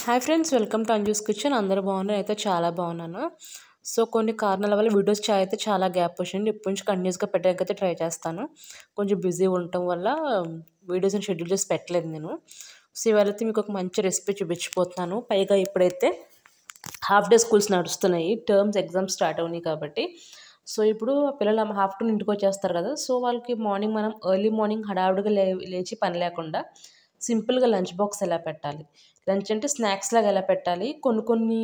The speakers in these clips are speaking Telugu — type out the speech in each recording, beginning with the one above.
Hi friends, welcome to Anju's kitchen. అందరూ బాగున్నారు, అయితే చాలా బాగున్నాను. సో కొన్ని కారణాల వల్ల వీడియోస్ అయితే చాలా గ్యాప్ వచ్చింది. ఇప్పటి నుంచి కంటిన్యూస్గా పెట్టడానికైతే ట్రై చేస్తాను. కొంచెం బిజీ ఉండటం వల్ల వీడియోస్ని షెడ్యూల్ చేసి పెట్టలేదు నేను. సో ఇవాళైతే మీకు ఒక మంచి రెసిపీ చూపించిపోతున్నాను. పైగా ఇప్పుడైతే హాఫ్ డే స్కూల్స్ నడుస్తున్నాయి, టర్మ్స్ ఎగ్జామ్స్ స్టార్ట్ అవునాయి కాబట్టి. సో ఇప్పుడు పిల్లలు ఆఫ్టర్నూన్ ఇంటికి వచ్చేస్తారు కదా. సో వాళ్ళకి మార్నింగ్ మనం ఎర్లీ మార్నింగ్ హడావుడిగా లేచి పని లేకుండా సింపుల్గా లంచ్ బాక్స్ ఎలా పెట్టాలి, లంచ్ అంటే స్నాక్స్ లాగా ఎలా పెట్టాలి. కొన్ని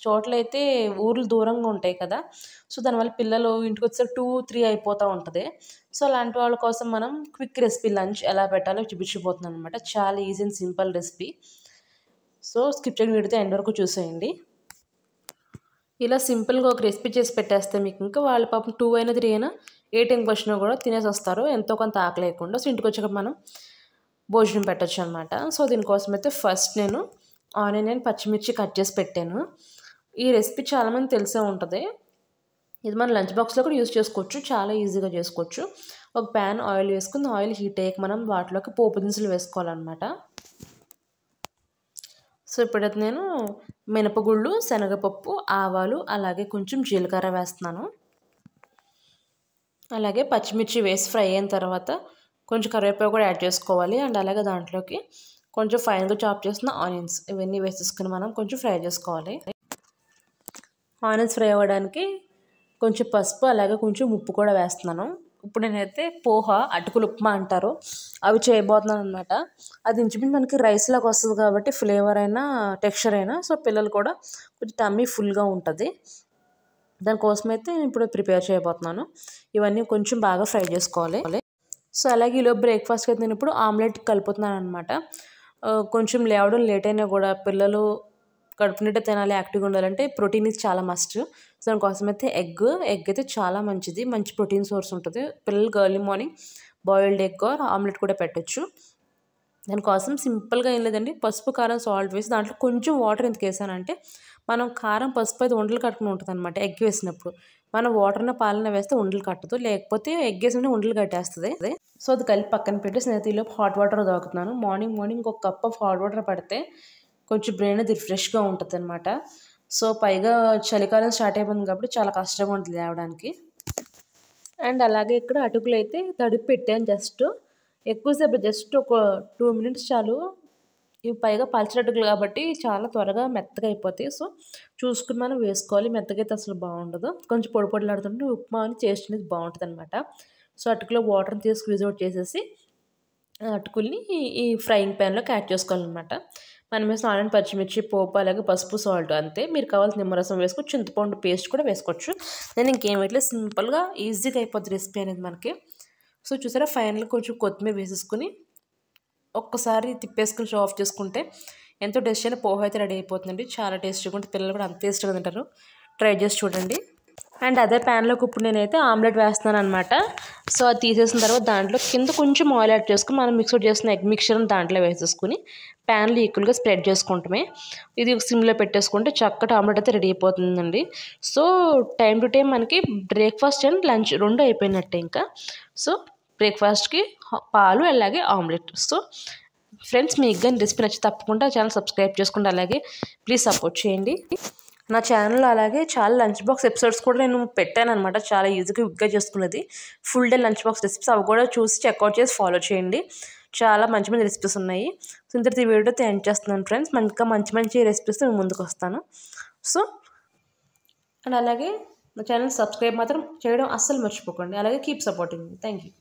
చోట్ల అయితే ఊర్లు దూరంగా ఉంటాయి కదా. సో దానివల్ల పిల్లలు ఇంటికి వచ్చే 2-3 అయిపోతూ ఉంటుంది. సో అలాంటి వాళ్ళ కోసం మనం క్విక్ రెసిపీ లంచ్ ఎలా పెట్టాలో చూపించిపోతున్నాను అనమాట. చాలా easy and simple recipe. So skip చేయని వీడితే ఎండ్ వరకు చూసేయండి. ఇలా సింపుల్గా ఒక రెసిపీ చేసి పెట్టేస్తే మీకు ఇంకా వాళ్ళ పాపం 2 అయినా 3 అయినా ఏ టైంకి వచ్చినా కూడా తినేసి వస్తారు, ఎంతో కొంత ఆకలి లేకుండా. సో ఇంటికి వచ్చాక మనం భోజనం పెట్టచ్చు అనమాట. సో దీనికోసం అయితే ఫస్ట్ నేను ఆనియన్ అండ్ పచ్చిమిర్చి కట్ చేసి పెట్టాను. ఈ రెసిపీ చాలామంది తెలిసే ఉంటుంది. ఇది మన లంచ్ బాక్స్లో కూడా యూజ్ చేసుకోవచ్చు, చాలా ఈజీగా చేసుకోవచ్చు. ఒక ప్యాన్ ఆయిల్ వేసుకుని ఆయిల్ హీట్ అయ్యాక మనం వాటిలోకి పోపు దినుసులు వేసుకోవాలన్నమాట. సో ఇప్పుడైతే నేను మినపగుళ్ళు, శనగపప్పు, ఆవాలు, అలాగే కొంచెం జీలకర్ర వేస్తున్నాను. అలాగే పచ్చిమిర్చి వేసి ఫ్రై అయిన తర్వాత కొంచెం కరివేపాకు కూడా యాడ్ చేసుకోవాలి. అండ్ అలాగే దాంట్లోకి కొంచెం ఫైన్గా చాప్ చేసిన ఆనియన్స్ ఇవన్నీ వేసేసుకుని మనం కొంచెం ఫ్రై చేసుకోవాలి. ఆనియన్స్ ఫ్రై అవ్వడానికి కొంచెం పసుపు, అలాగే కొంచెం ఉప్పు కూడా వేస్తున్నాను. ఇప్పుడు నేనైతే పోహ, అటుకులు ఉప్మా అంటారు, అవి చేయబోతున్నాను అనమాట. అది ఇంచుమించు మనకి రైస్ లాగా వస్తుంది కాబట్టి ఫ్లేవర్ అయినా టెక్స్చర్ అయినా సో పిల్లలు కూడా కొంచెం టమ్మీ ఫుల్గా ఉంటుంది. దానికోసం అయితే నేను ఇప్పుడు ప్రిపేర్ చేయబోతున్నాను. ఇవన్నీ కొంచెం బాగా ఫ్రై చేసుకోవాలి. సో అలాగే ఈలో బ్రేక్ఫాస్ట్కి అయితే నేను ఇప్పుడు ఆమ్లెట్ కలుపుతున్నాను అనమాట. కొంచెం లేవడం లేట్ అయినా కూడా పిల్లలు కడుపు నిండా తినాలి, యాక్టివ్గా ఉండాలంటే ప్రోటీన్ ఇది చాలా మస్ట్. సో దానికోసం అయితే ఎగ్ అయితే చాలా మంచిది, మంచి ప్రోటీన్ సోర్స్ ఉంటుంది. పిల్లలకి early morning boiled egg or omelette కూడా పెట్టచ్చు. దానికోసం సింపుల్గా ఏం లేదండి, పసుపు, కారం, సాల్ట్ వేసి దాంట్లో కొంచెం వాటర్ ఎందుకు వేసానంటే మనం కారం, పసుపు అయితే ఉండలు కట్టుకుని ఉంటుంది అనమాట. ఎగ్ వేసినప్పుడు మనం వాటర్న పాలన వేస్తే ఉండలు కట్టదు, లేకపోతే ఎగ్ వేసినట్టు ఉండలు కట్టేస్తుంది. సో అది కలిపి పక్కన పెట్టి స్నేహితులు హాట్ వాటర్ తాగుతున్నాను. మార్నింగ్ ఒక కప్ ఆఫ్ హాట్ వాటర్ పడితే కొంచెం బ్రెయిన్ అది రిఫ్రెష్గా ఉంటుంది అనమాట. సో పైగా చలికాలం స్టార్ట్ అయిపోయింది కాబట్టి చాలా కష్టంగా ఉంటుంది లేవడానికి. అండ్ అలాగే ఇక్కడ అటుకులు అయితే తడిపి పెట్టాను, ఎక్కువసేపు జస్ట్ ఒక 2 మినిట్స్ చాలు. ఇవి పైగా పలచరటుకులు కాబట్టి చాలా త్వరగా మెత్తగా అయిపోతాయి. సో చూసుకుని మనం వేసుకోవాలి, మెత్తగా అయితే అసలు బాగుండదు. కొంచెం పొడి పొడిలాడుతుంటే ఉప్మా అని టేస్ట్ అనేది బాగుంటుంది అనమాట. సో అటుకులో వాటర్ని తీసి స్క్వీజ్ అవుట్ చేసేసి అటుకుల్ని ఈ ఫ్రైయింగ్ ప్యాన్లోకి యాడ్ చేసుకోవాలన్నమాట. మనం వేసిన ఆనియన్, పచ్చిమిర్చి, పోపు, అలాగే పసుపు, సాల్ట్ అంతే. మీరు కావాల్సిన నిమ్మరసం వేసుకోవచ్చు, చింతపండు పేస్ట్ కూడా వేసుకోవచ్చు. నేను ఇంకేం వేయట్లేదు, సింపుల్గా ఈజీగా అయిపోద్ది రెసిపీ అనేది మనకి. సో చూసారా, ఫైనల్గా కొంచెం కొత్తిమీర వేసేసుకుని ఒక్కసారి తిప్పేసుకుని స్టవ్ ఆఫ్ చేసుకుంటే ఎంతో టేస్ట్ అయిన పోహ అయితే రెడీ అయిపోతుందండి. చాలా టేస్టీగా ఉంటుంది, పిల్లలు కూడా అంత టేస్ట్గా తింటారు. ట్రై చేసి చూడండి. అండ్ అదే ప్యాన్లోకి ఇప్పుడు నేనైతే ఆమ్లెట్ వేస్తున్నాను అనమాట. సో అది తీసేసిన తర్వాత దాంట్లో కింద కొంచెం ఆయిల్ యాడ్ చేసుకుని మనం మిక్స్డ్ చేసిన ఎగ్ మిక్చర్ని దాంట్లో వేసేసుకుని ప్యాన్లో ఈక్వల్గా స్ప్రెడ్ చేసుకుంటామే. ఇది సిమ్లో పెట్టేసుకుంటే చక్కటి ఆమ్లెట్ అయితే రెడీ అయిపోతుందండి. సో టైం టు టైం మనకి బ్రేక్ఫాస్ట్ అండ్ లంచ్ రెండు అయిపోయినట్టే ఇంకా. సో బ్రేక్ఫాస్ట్కి పాలు, అలాగే ఆమ్లెట్. సో ఫ్రెండ్స్, మీకు కానీ రెసిపీ నచ్చి తప్పకుండా ఛానల్ సబ్స్క్రైబ్ చేసుకోండి, అలాగే ప్లీజ్ సపోర్ట్ చేయండి నా ఛానల్లో. అలాగే చాలా లంచ్ బాక్స్ ఎపిసోడ్స్ కూడా నేను పెట్టాను అనమాట, చాలా ఈజీగా విగ్గా చేసుకునేది full day lunch box recipes. అవి కూడా చూసి చెక్అవుట్ చేసి ఫాలో చేయండి, చాలా మంచి మంచి రెసిపీస్ ఉన్నాయి. సో ఇంతటి ఈ వీడియోతో ఎండ్ చేస్తున్నాను ఫ్రెండ్స్. ఇంకా మంచి రెసిపీస్ నేను ముందుకు వస్తాను. సో అండ్ అలాగే నా ఛానల్ సబ్స్క్రైబ్ మాత్రం చేయడం అస్సలు మర్చిపోకండి, అలాగే కీప్ సపోర్టింగ్. Thank you.